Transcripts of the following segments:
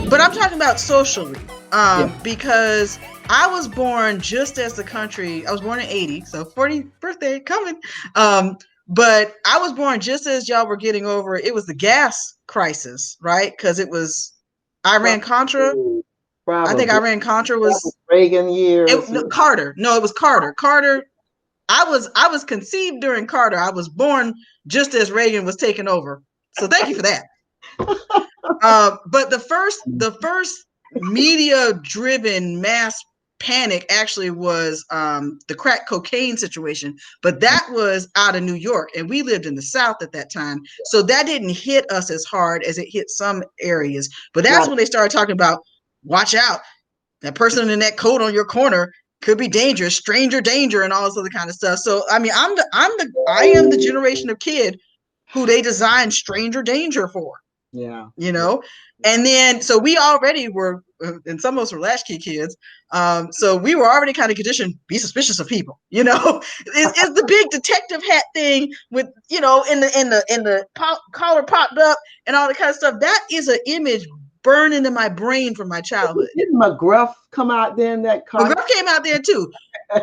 But I'm talking about socially, because I was born just as the country. I was born in '80, so 40th birthday coming. But I was born just as y'all were getting over. It was the gas crisis, right? Because it was Iran-Contra. I think Iran-Contra was Reagan years. Carter. No, it was Carter. Carter. I was conceived during Carter. I was born just as Reagan was taking over. So thank you for that. But the first media-driven mass panic actually was the crack cocaine situation, but that was out of New York, and we lived in the South at that time, so that didn't hit us as hard as it hit some areas. But that's when they started talking about, watch out, that person in that coat on your corner could be dangerous, stranger danger, and all this other kind of stuff. So I mean, I am the generation of kid who they designed stranger danger for. Yeah. You know, and then so we already were, and some of us were latchkey kids. So we were already kind of conditioned, be suspicious of people, you know. It's the big detective hat thing with, you know, in the collar popped up and all that kind of stuff. That is an image burned into my brain from my childhood. Didn't McGruff come out then? McGruff came out there too.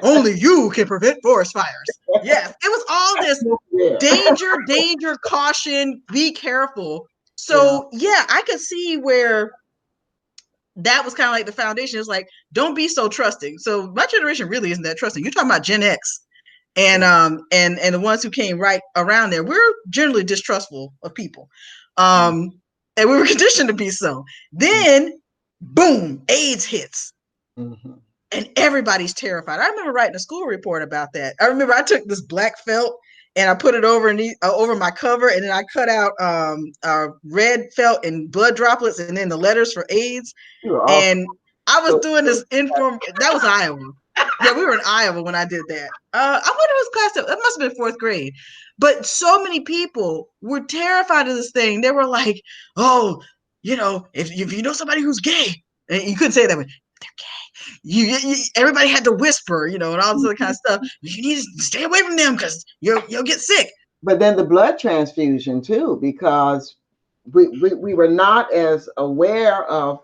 Only you can prevent forest fires. Yes, it was all this danger, caution, be careful. So yeah, I could see where that was kind of like the foundation. It's like, don't be so trusting. So my generation really isn't that trusting. You're talking about Gen X and the ones who came right around there. We're generally distrustful of people. And we were conditioned to be so. Then boom, AIDS hits. Mm-hmm. And everybody's terrified. I remember writing a school report about that. I remember I took this black felt and I put it over my cover, and then I cut out red felt and blood droplets, and then the letters for AIDS. And I was doing this that was Iowa. Yeah, we were in Iowa when I did that. I wonder it was class. That must have been 4th grade. But so many people were terrified of this thing. They were like, "Oh, you know, if you know somebody who's gay," and you couldn't say that, but they're gay. Everybody had to whisper, you know, and all this other kind of stuff. You need to stay away from them because you'll get sick. But then the blood transfusion too, because we were not as aware of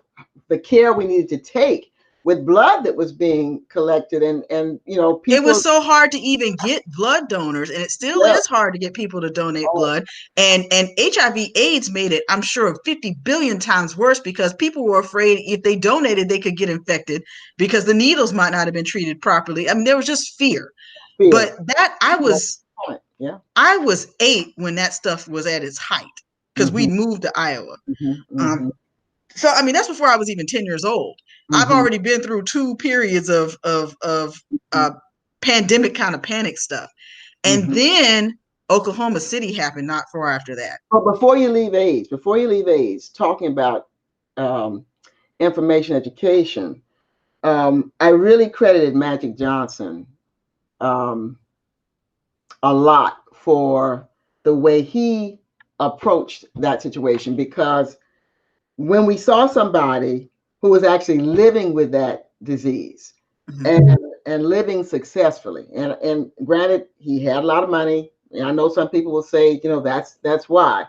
the care we needed to take with blood that was being collected, and you know, people. It was so hard to even get blood donors, and it still is hard to get people to donate blood. And HIV/AIDS made it, I'm sure, 50 billion times worse, because people were afraid if they donated, they could get infected because the needles might not have been treated properly. I mean, there was just fear. But that I was 8 when that stuff was at its height, because we moved to Iowa. So I mean, that's before I was even 10 years old. I've already been through 2 periods of pandemic kind of panic stuff. And then Oklahoma City happened not far after that. But before you leave AIDS, talking about information education, I really credited Magic Johnson a lot for the way he approached that situation, because when we saw somebody who was actually living with that disease and living successfully, and granted, he had a lot of money, and I know some people will say, you know, that's why,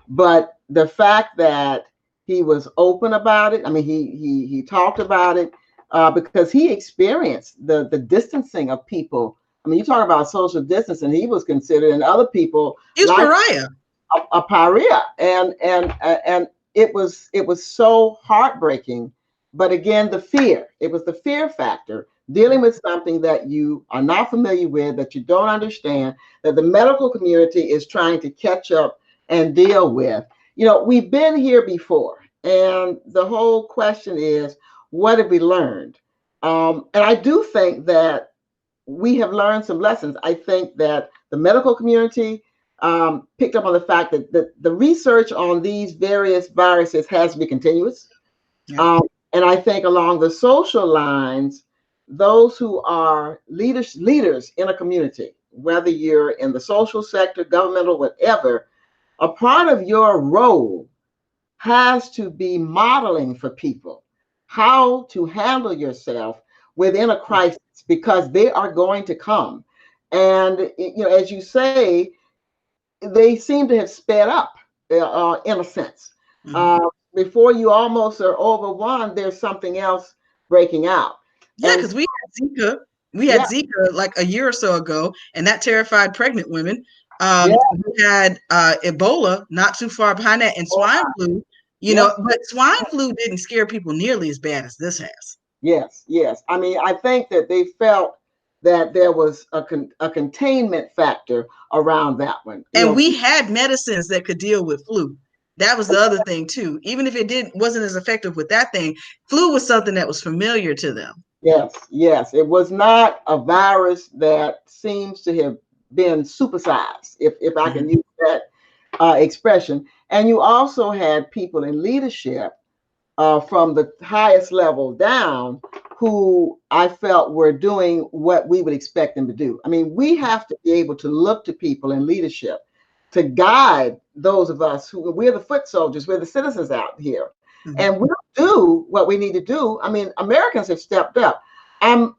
but the fact that he was open about it, I mean, he talked about it, because he experienced the distancing of people. I mean, you talk about social distancing, he was considered, and other people, he was pariah. A pariah, and it was so heartbreaking. But again, it was the fear factor, dealing with something that you are not familiar with, that you don't understand, that the medical community is trying to catch up and deal with. You know, we've been here before, and the whole question is, what have we learned? And I do think that we have learned some lessons. I think that the medical community picked up on the fact that the research on these various viruses has to be continuous. Yeah. And I think along the social lines, those who are leaders in a community, whether you're in the social sector, governmental, whatever, a part of your role has to be modeling for people how to handle yourself within a crisis, because they are going to come. And, as you say, they seem to have sped up in a sense. Before you almost are over one, there's something else breaking out. Yeah, because we had Zika. We had Zika like a year or so ago, and that terrified pregnant women. We had Ebola not too far behind that, and swine flu. But swine flu didn't scare people nearly as bad as this has. Yes. I mean, I think that they felt that there was a containment factor around that one. And we had medicines that could deal with flu. That was the other thing too. Even if it wasn't as effective with that thing, flu was something that was familiar to them. Yes. It was not a virus that seems to have been supersized, if I can use that expression. And you also had people in leadership from the highest level down who I felt were doing what we would expect them to do. I mean, we have to be able to look to people in leadership to guide those of us who we're the foot soldiers, we're the citizens out here. And we'll do what we need to do. I mean, Americans have stepped up. I'm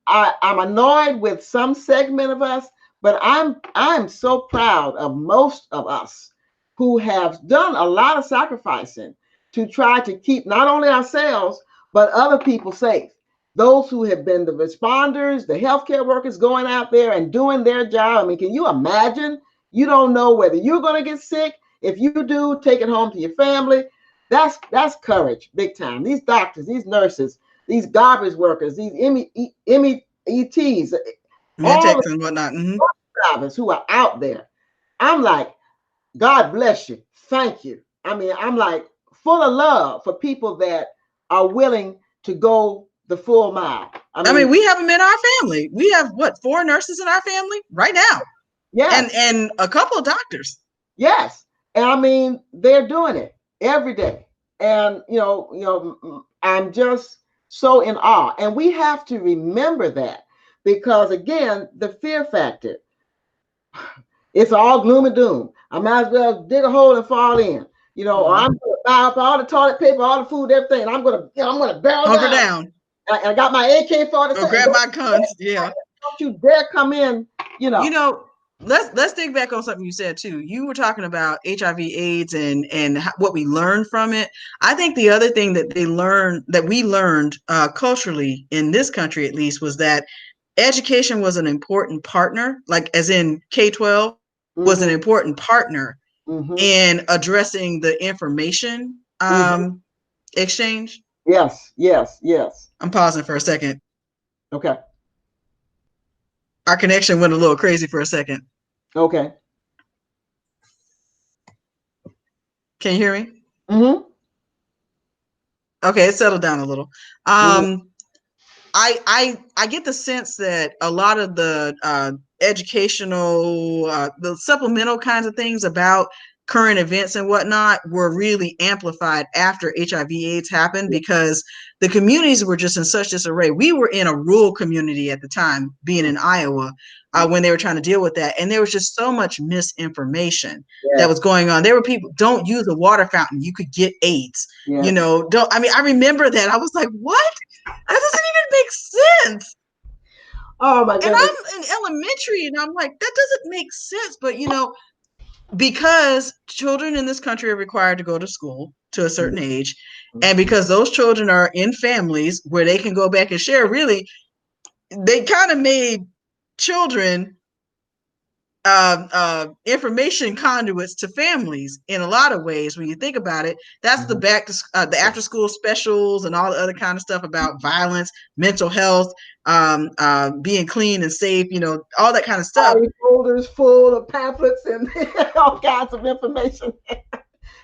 annoyed with some segment of us, but I'm so proud of most of us who have done a lot of sacrificing to try to keep not only ourselves, but other people safe. Those who have been the responders, the healthcare workers going out there and doing their job. I mean, can you imagine? You don't know whether you're going to get sick. If you do, take it home to your family. That's courage, big time. These doctors, these nurses, these garbage workers, these METs, all and whatnot, drivers who are out there. I'm like, God bless you. Thank you. I mean, I'm like full of love for people that are willing to go the full mile. I mean, we have them in our family. We have 4 nurses in our family right now. Yes. And a couple of doctors. Yes. And I mean, they're doing it every day. And, I'm just so in awe. And we have to remember that, because again, the fear factor, it's all gloom and doom. I might as well dig a hole and fall in, or I'm going to buy up all the toilet paper, all the food, everything. I'm going to barrel down. And I got my AK-47. Or grab my guns. Yeah. Don't you dare come in, Let's think back on something you said too. You were talking about HIV/AIDS and what we learned from it. I think the other thing that we learned culturally in this country, at least, was that education was an important partner, like as in K-12 was an important partner in addressing the information exchange. Yes. I'm pausing for a second. Okay. Our connection went a little crazy for a second. Okay. Can you hear me? Okay, it settled down a little. I get the sense that a lot of the educational, the supplemental kinds of things about current events and whatnot were really amplified after HIV/AIDS happened, because the communities were just in such disarray. We were in a rural community at the time, being in Iowa, when they were trying to deal with that. And there was just so much misinformation that was going on. There were people, don't use a water fountain, you could get AIDS. I remember that. I was like, what? That doesn't even make sense. Oh my goodness. And I'm in elementary and I'm like, that doesn't make sense. But because children in this country are required to go to school to a certain age, and because those children are in families where they can go back and share, really, they kind of made children information conduits to families in a lot of ways. When you think about it, that's the the after school specials and all the other kind of stuff about violence, mental health, being clean and safe, all that kind of stuff. Folders full of pamphlets and all kinds of information.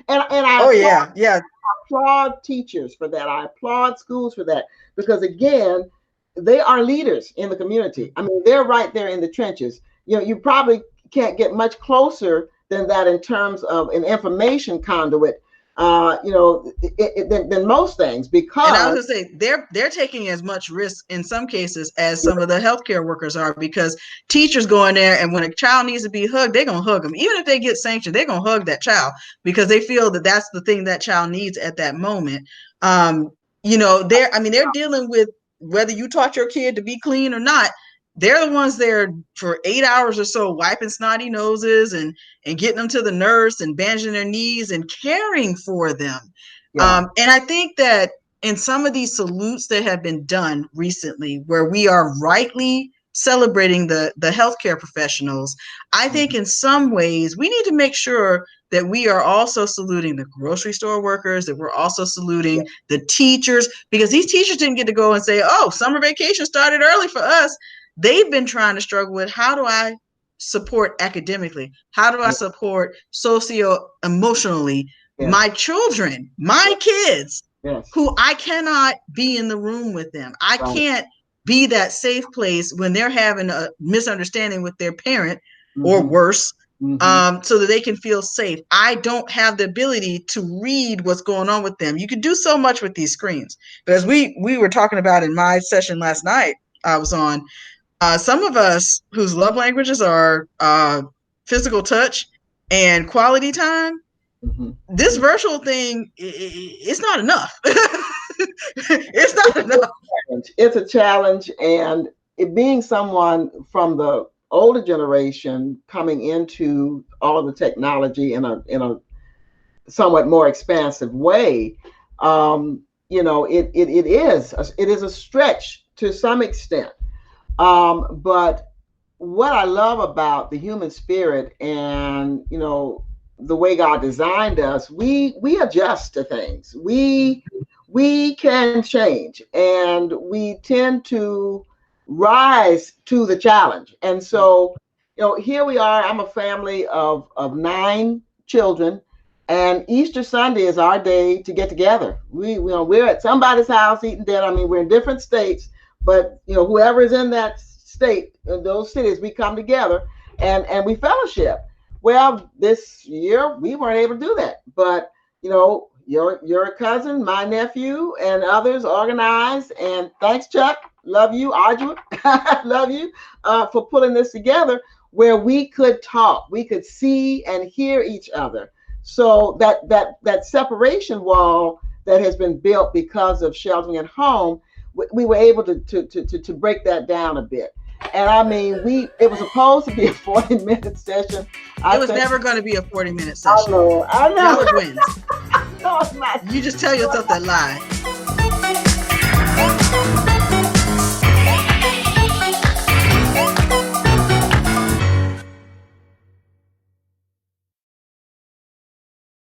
and I applaud teachers for that. I applaud schools for that, because again, they are leaders in the community. I mean, they're right there in the trenches. You probably can't get much closer than that in terms of an information conduit than most things, because. And I was gonna say they're taking as much risk in some cases as some of the healthcare workers are, because teachers go in there and when a child needs to be hugged, they're gonna hug them. Even if they get sanctioned, they're gonna hug that child because they feel that that's the thing that child needs at that moment. They're dealing with whether you taught your kid to be clean or not. They're the ones there for 8 hours or so, wiping snotty noses and getting them to the nurse and bandaging their knees and caring for them. Yeah. And I think that in some of these salutes that have been done recently, where we are rightly celebrating the healthcare professionals, I think in some ways we need to make sure that we are also saluting the grocery store workers, that we're also saluting the teachers, because these teachers didn't get to go and say, oh, summer vacation started early for us. They've been trying to struggle with, how do I support academically? How do I support socio-emotionally my children, my kids, who I cannot be in the room with them. I can't be that safe place when they're having a misunderstanding with their parent or worse, so that they can feel safe. I don't have the ability to read what's going on with them. You can do so much with these screens. But as we were talking about in my session last night, I was on, some of us whose love languages are physical touch and quality time, this virtual thing, it's not enough. It's not enough. It's a challenge, and it being someone from the older generation coming into all of the technology in a somewhat more expansive way, it is a stretch to some extent. But what I love about the human spirit and the way God designed us, we adjust to things. We can change, and we tend to rise to the challenge. And so, here we are. I'm a family of 9 children, and Easter Sunday is our day to get together. We're at somebody's house eating dinner. I mean, we're in different states, but whoever is in that state, in those cities, we come together and we fellowship. Well, this year we weren't able to do that, but your cousin, my nephew, and others organized. And thanks, Chuck. Love you, Audra. Love you for pulling this together, where we could talk, we could see and hear each other. So that separation wall that has been built because of sheltering at home, we were able to break that down a bit. And I mean, it was supposed to be a 40-minute session. It was never going to be a 40-minute session. I know. Y'all wins. No, it's not. You just tell yourself that lie.